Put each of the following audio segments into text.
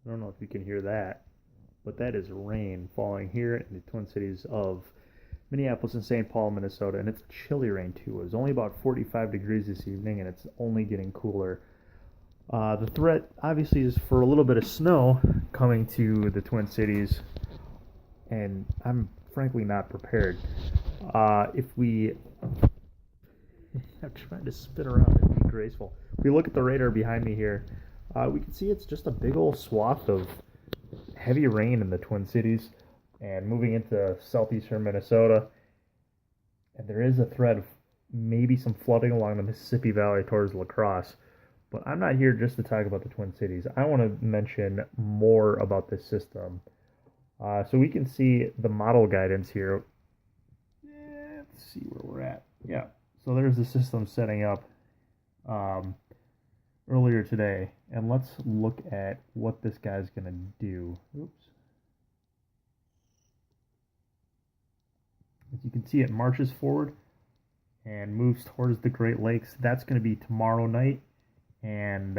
I don't know if you can hear that, but that is rain falling here in the Twin Cities of Minneapolis and St. Paul, Minnesota, and it's chilly rain too. It was only about 45 degrees this evening, and it's only getting cooler. The threat obviously is for a little bit of snow coming to the Twin Cities, and I'm frankly not prepared. If we, I'm trying to spin around and be graceful. If we look at the radar behind me here, we can see it's just a big old swath of heavy rain in the Twin Cities and moving into southeastern Minnesota. And there is a threat of maybe some flooding along the Mississippi Valley towards La Crosse. But I'm not here just to talk about the Twin Cities. I want to mention more about this system. So we can see the model guidance here. Let's see where we're at. Yeah. So there's the system setting up earlier today. And let's look at what this guy's going to do. Oops. As you can see, it marches forward and moves towards the Great Lakes. That's going to be tomorrow night. And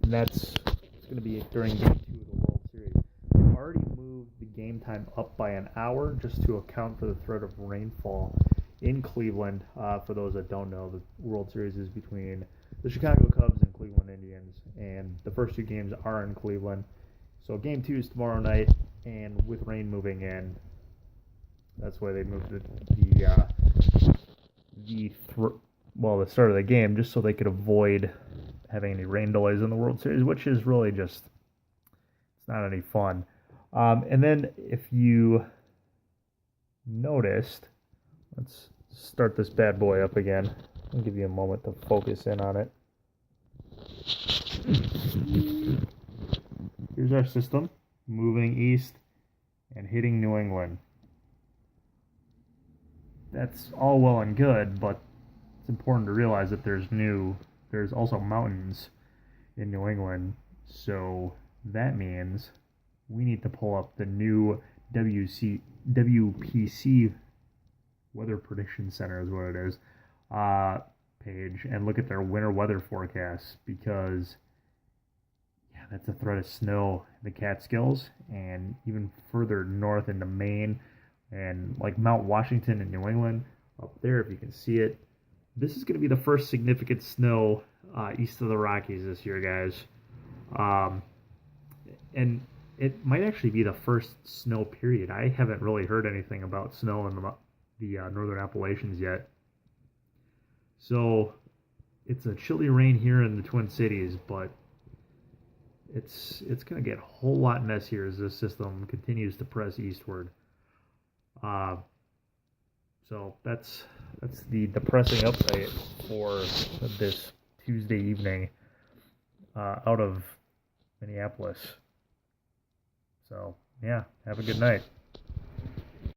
that's going to be during Game 2 of the World Series. They've already moved the game time up by an hour just to account for the threat of rainfall in Cleveland. For those that don't know, the World Series is between the Chicago Cubs and Cleveland Indians, and the first two games are in Cleveland. So Game 2 is tomorrow night, and with rain moving in, that's why they moved the start of the game, just so they could avoid having any rain delays in the World Series, which is really just, it's not any fun. And then if you noticed, let's start this bad boy up again. I'll give you a moment to focus in on it. Here's our system moving east and hitting New England. That's all well and good, but it's important to realize that there's also mountains in New England, so that means we need to pull up the new WPC Weather Prediction Center is what it is, page, and look at their winter weather forecasts, because that's a threat of snow in the Catskills and even further north into Maine and like Mount Washington in New England up there, if you can see it. This is going to be the first significant snow east of the Rockies this year, guys. And it might actually be the first snow period. I haven't really heard anything about snow in the northern Appalachians yet. So it's a chilly rain here in the Twin Cities, but it's going to get a whole lot messier as this system continues to press eastward. So that's the depressing update for this Tuesday evening out of Minneapolis. So, yeah, have a good night.